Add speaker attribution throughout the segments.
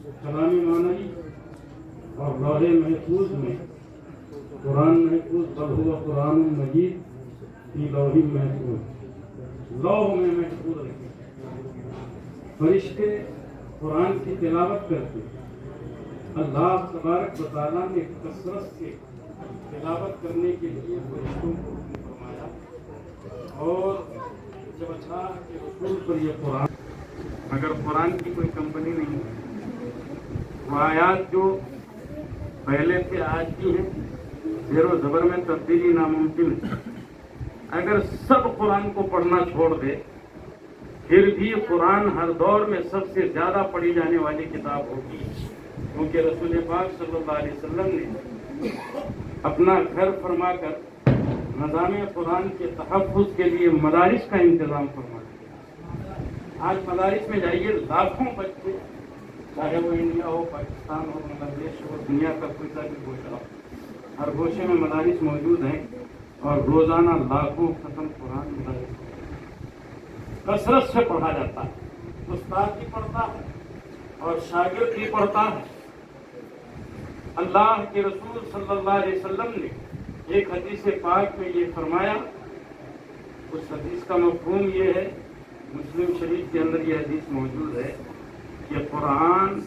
Speaker 1: کلام معنوی اور لوح محفوظ میں قرآن محفوظ بل ہوا قرآن مجید فی لوح محفوظ، لوح میں محفوظ رکھے۔ فرشتے قرآن کی تلاوت کرتے، اللہ تبارک و تعالیٰ نے کثرت سے تلاوت کرنے کے لیے فرشتوں کو فرمایا، اور جب اللہ کے رسول پر یہ قرآن، اگر قرآن کی کوئی کمپنی نہیں ہے، وہ آیات جو پہلے سے آج کی ہیں زیر و زبر میں تبدیلی ناممکن ہے۔ اگر سب قرآن کو پڑھنا چھوڑ دے پھر بھی قرآن ہر دور میں سب سے زیادہ پڑھی جانے والی کتاب ہوگی، کیونکہ رسول پاک صلی اللہ علیہ وسلم نے اپنا گھر فرما کر نظام قرآن کے تحفظ کے لیے مدارس کا انتظام فرما دیا۔ آج مدارس میں جائیے، لاکھوں بچے، چاہے وہ انڈیا ہو، پاکستان ہو، بنگلہ دیش ہو، دنیا کا کوئی سا بھی گوشہ ہو، ہر گوشے میں مدارس موجود ہیں، اور روزانہ لاکھوں ختم قرآن مدارس کثرت سے پڑھا جاتا ہے۔ استاد بھی پڑھتا ہے اور شاگرد بھی پڑھتا ہے۔ اللہ کے رسول صلی اللہ علیہ وسلم نے ایک حدیث پاک میں یہ فرمایا، اس حدیث کا مفہوم یہ ہے، مسلم شریف کے اندر یہ حدیث موجود ہے کہ قرآن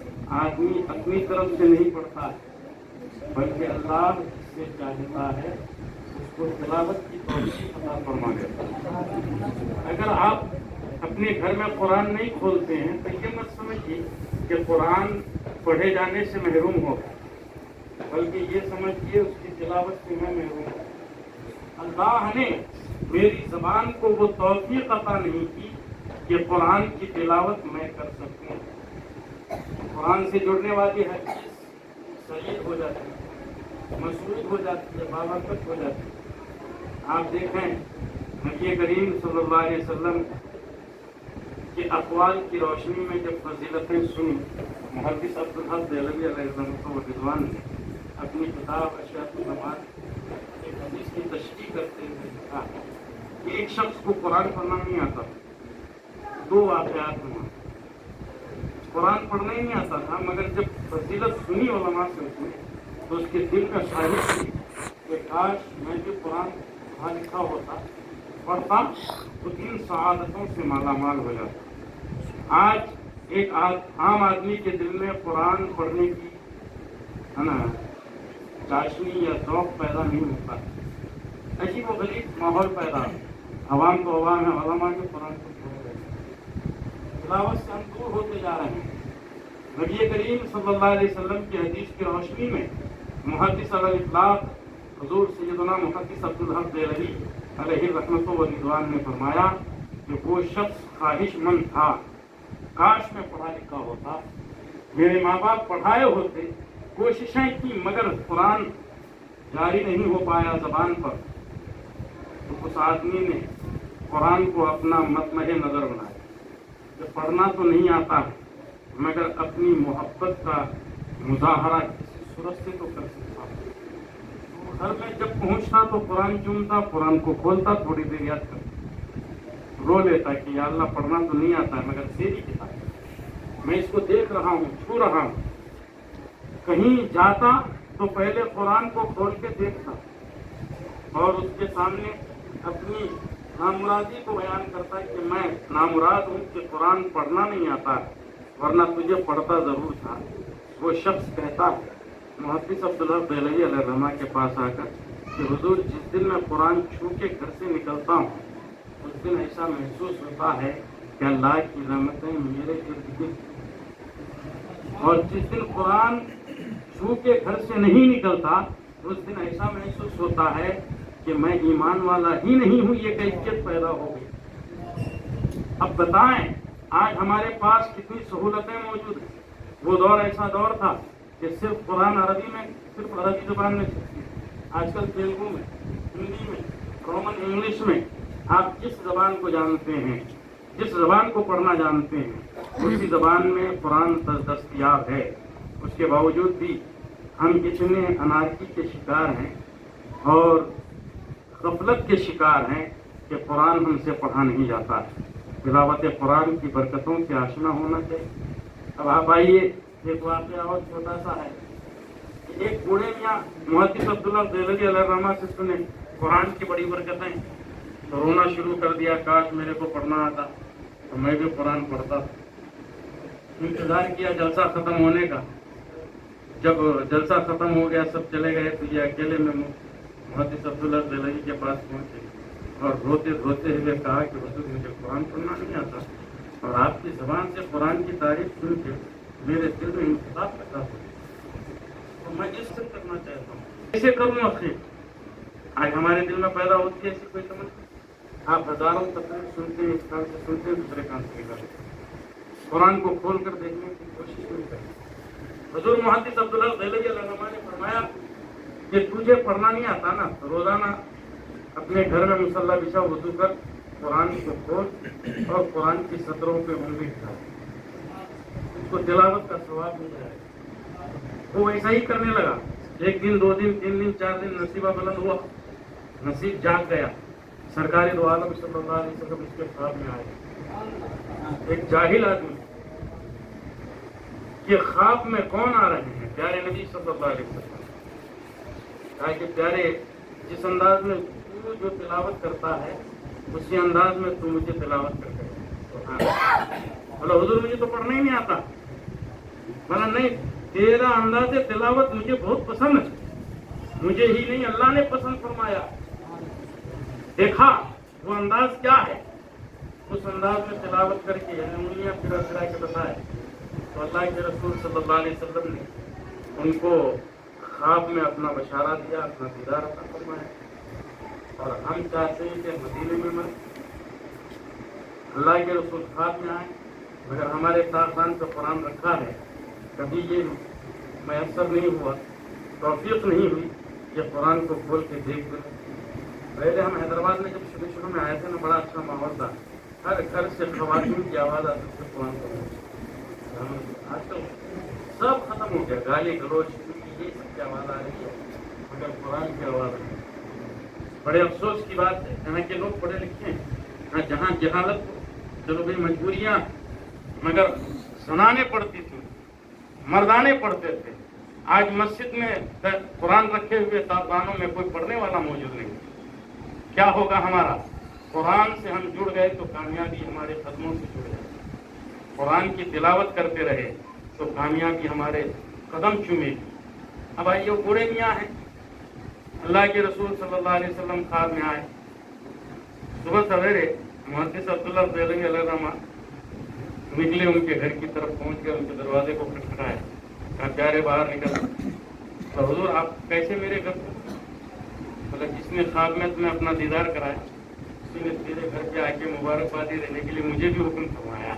Speaker 1: آدمی اپنی طرف سے نہیں پڑھتا ہے، بلکہ اللہ جس سے چاہتا ہے اس کو تلاوت کی توفیق عطا فرما دیتا ہے۔ اگر آپ اپنے گھر میں قرآن نہیں کھولتے ہیں تو یہ مت سمجھیے کہ قرآن پڑھے جانے سے محروم ہوگا، بلکہ یہ سمجھیے اس کی تلاوت سے میں محروم ہوں۔ اللہ نے میری زبان کو وہ توفیق عطا نہیں کی کہ قرآن کی تلاوت میں کر سکوں۔ قرآن سے جڑنے والی ہر چیز سعید ہو جاتی ہے، مسعود ہو جاتی ہے، بابرکت ہو جاتی ہے۔ آپ دیکھیں نبی کریم صلی اللہ علیہ وسلم کے اقوال کی روشنی میں جب فضیلتیں سنی، محدث عبدالحق دہلوی علیہ رضوان نے اپنی کتاب اشراف النماز ایک حدیث کی تشریح کرتے ہوئے کہا کہ ایک شخص کو قرآن پڑھنا نہیں آتا، دو واقعات ہوا، قرآن پڑھنا ہی نہیں آتا تھا، مگر جب فضیلت سنی علماء سے اس نے تو اس کے دل کا خواہش تھی کہ کاش میں بھی قرآن پڑھا لکھا ہوتا، پڑھتا تو ان سعادتوں سے مالا مال ہو جاتا۔ آج ایک عام آدمی کے دل میں قرآن پڑھنے کی چاشنی یا ذوق پیدا نہیں ہوتا، ایسی وہ غریب ماحول پیدا، عوام تو عوام ہے، علماء کے قرآن کو چھوڑ رہے ہیں، تلاوت سے ہم دور ہوتے جا رہے ہیں۔ نبی کریم صلی اللہ علیہ وسلم کی حدیث کی روشنی میں محدث علی الاطلاق حضور سیدنا محدث عبدالحق دہلوی علیہ رحمت و رضوان نے فرمایا کہ وہ شخص خواہش مند تھا، کاش میں پڑھا لکھا ہوتا، میرے ماں باپ پڑھائے ہوتے، کوششیں کی، مگر قرآن جاری نہیں ہو پایا زبان پر۔ تو اس آدمی نے قرآن کو اپنا مطمع نظر بنایا کہ پڑھنا تو نہیں آتا مگر اپنی محبت کا مظاہرہ کسی صورت سے تو کر سکتا ہوں۔ گھر میں جب پہنچتا تو قرآن چومتا، قرآن کو کھولتا، تھوڑی دیر یاد کرتا، رو لیتا کہ یا اللہ پڑھنا تو نہیں آتا ہے مگر تیری کتاب، میں اس کو دیکھ رہا ہوں، چھو رہا ہوں۔ کہیں جاتا تو پہلے قرآن کو کھول کے دیکھتا اور اس کے سامنے اپنی نامرادی کو بیان کرتا کہ میں نامراد ہوں کہ قرآن پڑھنا نہیں آتا ورنہ تجھے پڑھتا ضرور تھا۔ وہ شخص کہتا ہے محدث عبدالحق دہلوی علیہ الرحمہ کے پاس آ کر کہ حضور جس دن میں قرآن چھو کے گھر سے نکلتا ہوں اس دن ایسا محسوس ہوتا ہے کہ اللہ کی رحمتیں میرے ارد گرد، اور جس دن قرآن چھو کے گھر سے نہیں نکلتا اس دن ایسا محسوس ہوتا ہے کہ میں ایمان والا ہی نہیں ہوں، یہ کیفیت پیدا ہو گئی۔ اب بتائیں آج ہمارے پاس کتنی سہولتیں موجود ہیں۔ وہ دور ایسا دور تھا کہ صرف قرآن عربی میں، صرف عربی زبان میں چھپتی ہے، آج کل تیلگو میں، ہندی میں، رومن انگلش میں، آپ جس زبان کو جانتے ہیں، جس زبان کو پڑھنا جانتے ہیں اسی زبان میں قرآن دستیاب ہے۔ اس کے باوجود بھی ہم اتنے انارکی کے شکار ہیں اور غفلت کے شکار ہیں کہ قرآن ہم سے پڑھا نہیں جاتا۔ تلاوت قرآن کی برکتوں سے آشنا ہونا چاہیے۔ اب آپ آئیے ایک واقعہ اور چھوٹا سا ہے. ایک بوڑھے میاں محدث عبداللہ دیلوی علیہ الرحمہ سے سنے قرآن کی بڑی برکتیں تو رونا شروع کر دیا. کاش میرے کو پڑھنا آتا تو میں بھی قرآن پڑھتا. انتظار کیا جلسہ ختم ہونے کا. جب جلسہ ختم ہو گیا سب چلے گئے تو یہ اکیلے میں محدث عبداللہ دیلوی کے پاس پہنچے اور روتے روتے ہوئے کہا کہ حضور مجھے قرآن پڑھنا نہیں آتا اور آپ کی زبان سے قرآن کی تعریف سن کے میرے دل میں انتخاب پیدا ہو تو میں اس سے کرنا چاہتا ہوں. کیسے کروں آخر؟ آج ہمارے دل میں پیدا ہوتی ہے ایسی کوئی سمجھ. آپ ہزاروں تقریر سنتے ہیں, اس کان سے سنتے ہیں, دوسرے کان سے نکالتے ہیں. قرآن کو کھول کر دیکھنے کی کوشش نہیں کرتے. حضور محدث عبداللہ دیلوی علیہ الرحمہ نے فرمایا کہ تجھے پڑھنا نہیں آتا نا تو روزانہ اپنے گھر میں مصلی بچھا, وضو کر, قرآن کو کھول اور قرآن کی سطروں پہ انگلی اٹھا, اس کو تلاوت کا ثواب مل جائے. وہ ایسا ہی کرنے لگا. ایک دن, 2 دن, 3 دن, 4 دن نصیبہ بلند ہوا, نصیب جاگ گیا. سرکاری دو عالم صلی اللہ علیہ وسلم اس کے خواب میں آئے. ایک جاہل آدمی کہ خواب میں کون آ رہے ہیں؟ پیارے نبی صلی اللہ علیہ وسلم. کہا کہ پیارے, جس انداز میں تو جو تلاوت کرتا ہے اسی انداز میں تو مجھے تلاوت کر کے. بولا حضور مجھے تو پڑھنا ہی نہیں آتا. بولا نہیں, تیرا انداز تلاوت مجھے بہت پسند ہے. مجھے ہی نہیں اللہ نے پسند فرمایا. دیکھا وہ انداز کیا ہے, اس انداز میں تلاوت کر کے انگلیاں پھرا پھرا کے بتائے تو اللہ کے رسول صلی اللہ علیہ وسلم نے ان کو خواب میں اپنا بشارہ دیا, اپنا دیدار عطا فرمایا. اور ہم چاہتے ہیں کہ مدینے میں مر اللہ کے رسول خواب میں آئے, مگر ہمارے خاندان پہ قرآن رکھا ہے, کبھی یہ میسر نہیں ہوا, توفیق نہیں ہوئی کہ قرآن کو کھول کے دیکھ لیں. پہلے ہم حیدرآباد میں جب شروع میں آئے تھے نا, بڑا اچھا ماحول تھا. ہر گھر سے خواتین کی آواز آتی تھی قرآن کو. آج کل سب ختم ہو گیا, گالی گلوچ یہ سب کی آواز آ رہی ہے, مگر قرآن کی آواز آ رہی ہے. بڑے افسوس کی بات ہے, یہاں کے لوگ پڑھے لکھے ہیں, جہاں جہالت ہو, چلو بھائی مجبوریاں, مگر زنانے پڑھتی تھیں, مردانے پڑھتے تھے. آج مسجد میں قرآن رکھے ہوئے تابانوں میں کوئی پڑھنے والا موجود نہیں. کیا ہوگا ہمارا؟ قرآن سے ہم جڑ گئے تو کامیابی ہمارے قدموں سے جڑ گئی. قرآن کی تلاوت کرتے رہے تو کامیابی ہمارے قدم چومے گی. اب آئیے, وہ بوڑھے میاں ہیں, اللہ کے رسول صلی اللہ علیہ وسلم خواب میں آئے. صبح سویرے محدث عبداللہ دیلوی علیہ الرحمہ نکلے, ان کے گھر کی طرف پہنچ گئے, ان کے دروازے کو کھٹکھٹایا. کہا پیارے باہر نکل. تو حضور آپ کیسے میرے گھر کو؟ بولا جس نے خواب میں تمہیں اپنا دیدار کرایا اسی نے تیرے گھر پہ آ کے مبارکبادی دینے کے لیے مجھے بھی حکم فرمایا.